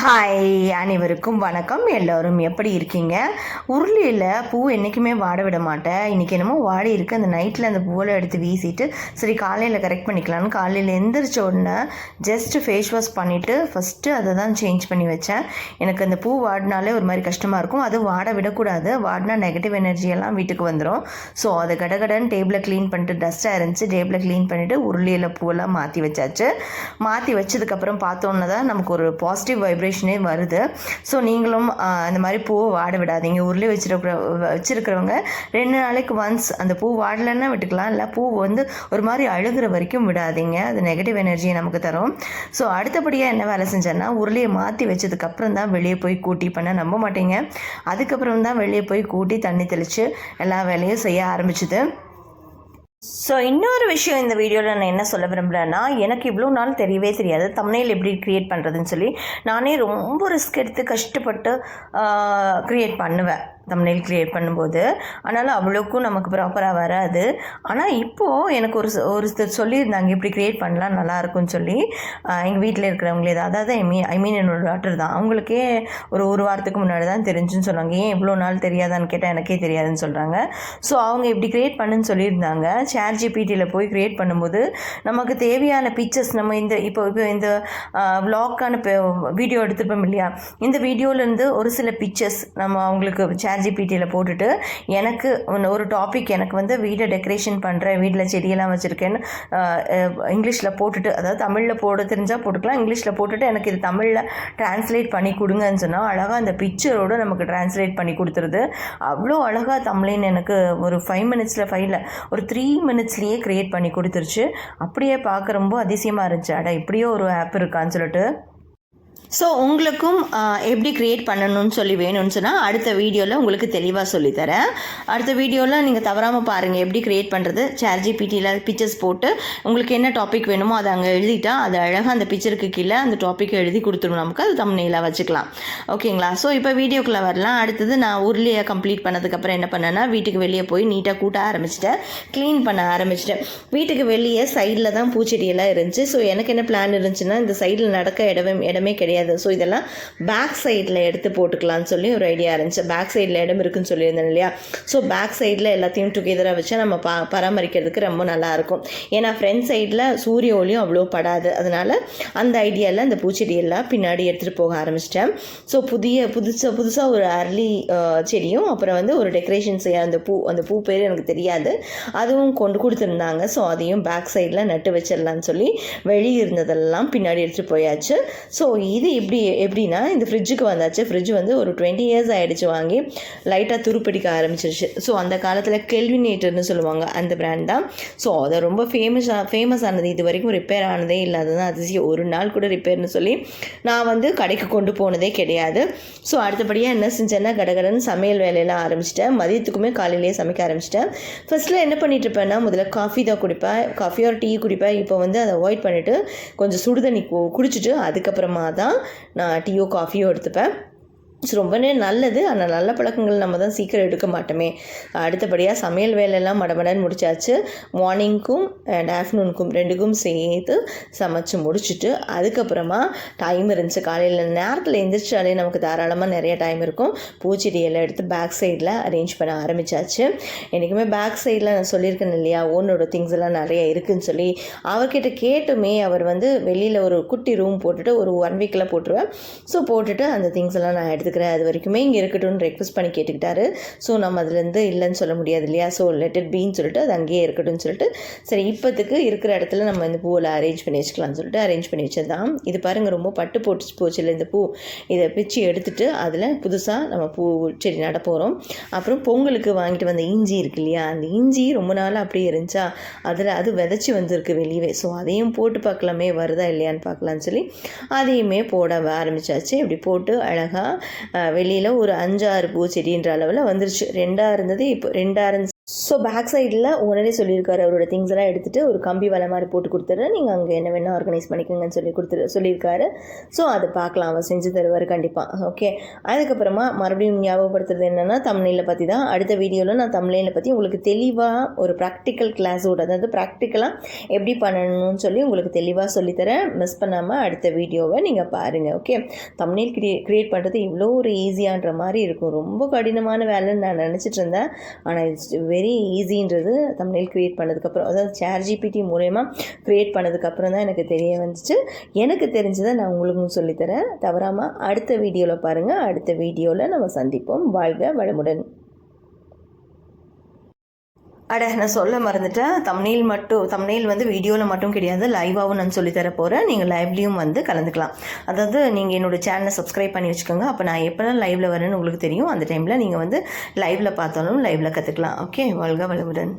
Hi, அனைவருக்கும் வணக்கம். எல்லோரும் எப்படி இருக்கீங்க? உருளியில் பூ என்றைக்குமே வாட விட மாட்டேன். இன்றைக்கி என்னமோ வாடி இருக்குது. அந்த நைட்டில் அந்த பூவெல்லாம் எடுத்து வீசிட்டு சரி காலையில் கரெக்ட் பண்ணிக்கலான்னு காலையில் எந்திரிச்ச உடனே ஜஸ்ட்டு ஃபேஸ் வாஷ் பண்ணிவிட்டு ஃபஸ்ட்டு அதை தான் சேஞ்ச் பண்ணி வச்சேன். எனக்கு அந்த பூ வாடினாலே ஒரு மாதிரி கஷ்டமாக இருக்கும். அது வாட விடக்கூடாது. வாடினா நெகட்டிவ் எனர்ஜியெல்லாம் வீட்டுக்கு வந்துடும். ஸோ அதை கடகடன்னு டேபிளை க்ளீன் பண்ணிட்டு டஸ்ட்டாக இருந்துச்சு. டேபிளை க்ளீன் பண்ணிவிட்டு உருளியில் பூவெல்லாம் மாற்றி வச்சாச்சு. மாற்றி வச்சதுக்கப்புறம் பார்த்தோன்னே தான் நமக்கு ஒரு பாசிட்டிவ் வைப்ரேஷனே வருது. ஸோ நீங்களும் இந்த மாதிரி பூவை வாட விடாதீங்க. உருளி வச்சுருக்கிறவங்க 2 நாளைக்கு ஒன்ஸ் அந்த பூ வாடலைன்னா விட்டுக்கலாம். இல்லை பூ வந்து ஒரு மாதிரி அழுகிற வரைக்கும் விடாதீங்க. அது நெகட்டிவ் எனர்ஜியை நமக்கு தரும். ஸோ அடுத்தபடியாக என்ன வேலை செஞ்சேன்னா உருளையை மாற்றி வச்சதுக்கப்புறம் தான் வெளியே போய் கூட்டி பண்ண நம்ப மாட்டீங்க. அதுக்கப்புறம் தான் வெளியே போய் கூட்டி தண்ணி தெளித்து எல்லா வேலையும் செய்ய ஆரம்பிச்சுது. ஸோ இன்னொரு விஷயம் இந்த வீடியோவில் நான் என்ன சொல்ல விரும்புகிறேன்னா, எனக்கு இவ்வளோ நாள் தெரியவே தெரியாது தம்ப்நெயில் எப்படி க்ரியேட் பண்ணுறதுன்னு சொல்லி. நானே ரொம்ப ரிஸ்க் எடுத்து கஷ்டப்பட்டு க்ரியேட் பண்ணுவேன் தம்ப்நெயில் க்ரியேட் பண்ணும்போது. ஆனாலும் அவ்வளோக்கும் நமக்கு ப்ராப்பராக வராது. ஆனால் இப்போது எனக்கு ஒரு சொல்லியிருந்தாங்க இப்படி க்ரியேட் பண்ணலாம் நல்லாயிருக்கும்னு சொல்லி. எங்கள் வீட்டில் இருக்கிறவங்களே தான், அதாவது ஐ மீன் என்னோடய டாக்டர் தான். அவங்களுக்கே ஒரு வாரத்துக்கு முன்னாடி தான் தெரிஞ்சுன்னு சொன்னாங்க. ஏன் இவ்வளோ நாள் தெரியாதான்னு கேட்டால் எனக்கே தெரியாதுன்னு சொல்கிறாங்க. ஸோ அவங்க இப்படி க்ரியேட் பண்ணுன்னு சொல்லியிருந்தாங்க. ChatGPTயில் போய் க்ரியேட் பண்ணும்போது நமக்கு தேவையான பிக்சர்ஸ் நம்ம இப்போ இந்த விளாக்கான வீடியோ எடுத்துப்போம் இல்லையா, இந்த வீடியோலேருந்து ஒரு சில பிக்சர்ஸ் நம்ம அவங்களுக்கு ChatGPTயில் போட்டுட்டு எனக்கு ஒரு டாபிக் எனக்கு வந்து வீடை டெக்கரேஷன் பண்ணுறேன், வீட்டில் செடியெல்லாம் வச்சுருக்கேன்னு இங்கிலீஷில் போட்டுட்டு, அதாவது தமிழில் போட தெரிஞ்சால் போட்டுக்கலாம், இங்கிலீஷில் போட்டுட்டு எனக்கு இது தமிழில் ட்ரான்ஸ்லேட் பண்ணி கொடுங்கன்னு சொன்னால் அழகாக அந்த பிக்சரோடு நமக்கு ட்ரான்ஸ்லேட் பண்ணி கொடுத்துருது. அவ்வளோ அழகாக தமிழ்னு எனக்கு ஒரு 5 மினிட்ஸில் ஒரு 3 மினிட்ஸ்லேயே க்ரியேட் பண்ணி கொடுத்துருச்சு. அப்படியே பார்க்க ரொம்ப அதிசயமாக இருந்துச்சு. அட இப்படியோ ஒரு ஆப் இருக்கான்னு சொல்லிட்டு. ஸோ உங்களுக்கும் எப்படி க்ரியேட் பண்ணணும்னு சொல்லி வேணும்னு சொன்னால் அடுத்த வீடியோவில் உங்களுக்கு தெளிவாக சொல்லித்தரேன். அடுத்த வீடியோவில் நீங்கள் தவறாமல் பாருங்கள் எப்படி க்ரியேட் பண்ணுறது. ChatGPTயில் பிக்சர்ஸ் போட்டு உங்களுக்கு என்ன டாபிக் வேணுமோ அதை அங்கே எழுதிட்டா அது அழகாக அந்த பிக்சருக்கு கீழே அந்த டாப்பிக்கை எழுதி கொடுத்துரும். நமக்கு அது தம்ப்நெயிலாக வச்சுக்கலாம். ஓகேங்களா? ஸோ இப்போ வீடியோக்குள்ளே வரலாம். அடுத்தது நான் உருளையை கம்ப்ளீட் பண்ணதுக்கப்புறம் என்ன பண்ணேன்னா வீட்டுக்கு வெளியே போய் நீட்டாக கூட்ட ஆரம்பிச்சிட்டேன், க்ளீன் பண்ண ஆரம்பிச்சிட்டேன். வீட்டுக்கு வெளியே சைடில் தான் பூச்செடியெல்லாம் இருந்துச்சு. ஸோ எனக்கு என்ன பிளான் இருந்துச்சுன்னா இந்த சைடில் நடக்க இடமே கிடையாது. ஸோ இதெல்லாம் பேக் சைடில் எடுத்து போட்டுக்கலான்னு சொல்லி ஒரு ஐடியா இருந்துச்சு. பேக் சைடில் இடம் இருக்குன்னு சொல்லியிருந்தேன் இல்லையா. ஸோ பேக் சைடில் எல்லாத்தையும் டுகெதராக வச்சு நம்ம பராமரிக்கிறதுக்கு ரொம்ப நல்லாயிருக்கும். ஏன்னா ஃப்ரண்ட் சைடில் சூரிய ஒளியும் அவ்வளோ படாது. அதனால் அந்த ஐடியாவில் அந்த பூச்செடியெல்லாம் பின்னாடி எடுத்துகிட்டு போக ஆரம்பிச்சிட்டேன். ஸோ புதுசாக ஒரு அரளி செடியும் அப்புறம் வந்து ஒரு டெக்கரேஷன் செய்ய அந்த பூ பேர் எனக்கு தெரியாது, அதுவும் கொண்டு கொடுத்துருந்தாங்க. ஸோ அதையும் பேக் சைடில் நட்டு வச்சிடலான்னு சொல்லி வெளியே இருந்ததெல்லாம் பின்னாடி எடுத்துகிட்டு போயாச்சு. ஸோ இது எப்படின்னா இந்த ஃப்ரிட்ஜுக்கு வந்தாச்சு. ஃப்ரிட்ஜ் வந்து ஒரு 20 இயர்ஸ் ஆகிடுச்சு வாங்கி, லைட்டாக துருப்பிடிக்க ஆரம்பிச்சிருச்சு. ஸோ அந்த காலத்தில் கெல்வினேட்டர்னு சொல்லுவாங்க, அந்த பிராண்ட் தான். ஸோ அதை ரொம்ப ஃபேமஸ் ஆனது. இது வரைக்கும் ரிப்பேர் ஆனதே இல்லாததான் அதிசயம். ஒரு நாள் கூட ரிப்பேர்னு சொல்லி நான் வந்து கடைக்கு கொண்டு போனதே கிடையாது. ஸோ அடுத்தபடியாக என்ன செஞ்சேன்னா கடகடன்னு சமையல் வேலையெல்லாம் ஆரம்பிச்சிட்டேன். மதியத்துக்குமே காலையிலேயே சமைக்க ஆரம்பிச்சிட்டேன். ஃபஸ்ட்டில் என்ன பண்ணிட்டு இருப்பேன்னா முதல்ல காஃபி தான் குடிப்பேன், காஃபி ஒரு டீ குடிப்பேன். இப்போ வந்து அதை அவாய்ட் பண்ணிவிட்டு கொஞ்சம் சுடுதண்ணி குடிச்சிட்டு அதுக்கப்புறமா தான் நான் டீயோ காஃபியோ எடுத்துப்பேன். ரொம்ப நல்லது. ஆனால் நல்ல பழக்கங்கள் நம்ம தான் சீக்கிரம் எடுக்க மாட்டோமே. அடுத்தபடியாக சமையல் வேலையெல்லாம் மடமடன்னு முடிச்சாச்சு. மார்னிங்க்கும் அண்ட் ஆஃப்டர்நூனுக்கும் 2க்கும் சேர்த்து சமைச்சு முடிச்சுட்டு அதுக்கப்புறமா டைம் இருந்துச்சு. காலையில் நேரத்தில் எழுந்திரிச்சாலே நமக்கு தாராளமாக நிறைய டைம் இருக்கும். பூச்செடியெல்லாம் எடுத்து பேக் சைடில் அரேஞ்ச் பண்ண ஆரம்பித்தாச்சு. என்றைக்குமே பேக் சைடில் நான் சொல்லியிருக்கேன் இல்லையா, ஓனோட திங்ஸ் எல்லாம் நிறைய இருக்குதுன்னு சொல்லி. அவர்கிட்ட கேட்டுமே அவர் வந்து வெளியில் ஒரு குட்டி ரூம் போட்டுட்டு ஒரு 1 வீக்கில் போட்டுருவேன். ஸோ போட்டுட்டு அந்த திங்ஸ் எல்லாம் நான் எடுத்துக்கிறேன். அது வரைக்குமே இங்கே இருக்கட்டும்னு ரெக்வஸ்ட் பண்ணி கேட்டுக்கிட்டாரு. ஸோ நம்ம அதுலேருந்து இல்லைன்னு சொல்ல முடியாது இல்லையா. ஸோ லெட் இட் பீன்னு சொல்லிட்டு அது அங்கேயே இருக்கட்டும்னு சொல்லிட்டு சரி இப்போத்துக்கு இருக்கிற இடத்துல நம்ம இந்த பூவில் அரேஞ்ச் பண்ணி வச்சுக்கலாம்னு சொல்லிட்டு அரேஞ்ச் பண்ணி வச்சதான். இது பாருங்கள் ரொம்ப பட்டு போச்சு இல்லை இந்த பூ. இதை பிச்சு எடுத்துகிட்டு அதில் புதுசாக நம்ம பூ செடி நட போகிறோம். அப்புறம் பொங்கலுக்கு வாங்கிட்டு வந்த இஞ்சி இருக்கு இல்லையா, அந்த இஞ்சி ரொம்ப நாள் அப்படியே இருந்துச்சா, அதில் அது விதைச்சி வந்திருக்கு வெளியே. ஸோ அதையும் போட்டு பார்க்கலாமே வருதா இல்லையான்னு பார்க்கலான்னு சொல்லி அதையுமே போட ஆரம்பித்தாச்சு. இப்படி போட்டு அழகாக வெளியில் ஒரு 5-6 பூச்செடின்ற அளவில் வந்துருச்சு. 2 இருந்தது, இப்போ 2 ஸோ பேக் சைடில் ஓனரே சொல்லியிருக்காரு, அவரோட திங்ஸ் எல்லாம் எடுத்துகிட்டு ஒரு கம்பி வலை மாதிரி போட்டு கொடுத்துட்றேன், நீங்கள் அங்கே என்ன வேணால் ஆர்கனைஸ் பண்ணிக்கோங்கன்னு சொல்லியிருக்காரு. ஸோ அதை பார்க்கலாம், அவர் செஞ்சு தருவார் கண்டிப்பாக. ஓகே, அதுக்கப்புறமா மறுபடியும் ஞாபகப்படுத்துறது என்னென்னா, தம்ப்நெயிலை பற்றி தான். அடுத்த வீடியோவில் நான் தம்ப்நெயிலை பற்றி உங்களுக்கு தெளிவாக ஒரு ப்ராக்டிக்கல் கிளாஸோட, அதாவது ப்ராக்டிக்கலாக எப்படி பண்ணணும்னு சொல்லி உங்களுக்கு தெளிவாக சொல்லித்தரேன். மிஸ் பண்ணாமல் அடுத்த வீடியோவை நீங்கள் பாருங்கள். ஓகே, தம்ப்நெயில் க்ரியேட் பண்ணுறது இவ்வளோ ஒரு ஈஸியான்ற மாதிரி இருக்கும். ரொம்ப கடினமான வேலைன்னு நான் நினச்சிட்டு இருந்தேன். ஆனால் இட்ஸ் வெரி ஈஸின்றது தம்ப்நெயில் க்ரியேட் பண்ணதுக்கப்புறம், அதாவது ChatGPT மூலயமா க்ரியேட் பண்ணதுக்கப்புறம் தான் எனக்கு தெரிய வந்துச்சு. எனக்கு தெரிஞ்சதை நான் உங்களுக்கும் சொல்லித்தரேன். தவறாமல் அடுத்த வீடியோவில் பாருங்கள். அடுத்த வீடியோவில் நம்ம சந்திப்போம். வாழ்க வளமுடன். நான் சொல்ல மறந்துட்டேன், தம்ப்நெயில் வந்து வீடியோவில் மட்டும் கிடையாது, லைவாகவும் நான் சொல்லித்தர போகிறேன். நீங்கள் லைவ்லேயும் வந்து கலந்துக்கலாம். அதாவது நீங்கள் என்னோடய சேனலை சப்ஸ்கிரைப் பண்ணி வச்சுக்கோங்க. அப்போ நான் எப்போலாம் லைவில் வரேன்னு உங்களுக்கு தெரியும். அந்த டைமில் நீங்கள் வந்து லைவில் பார்த்தாலும் லைவில் கற்றுக்கலாம். ஓகே, வாழ்க வளமுடன்.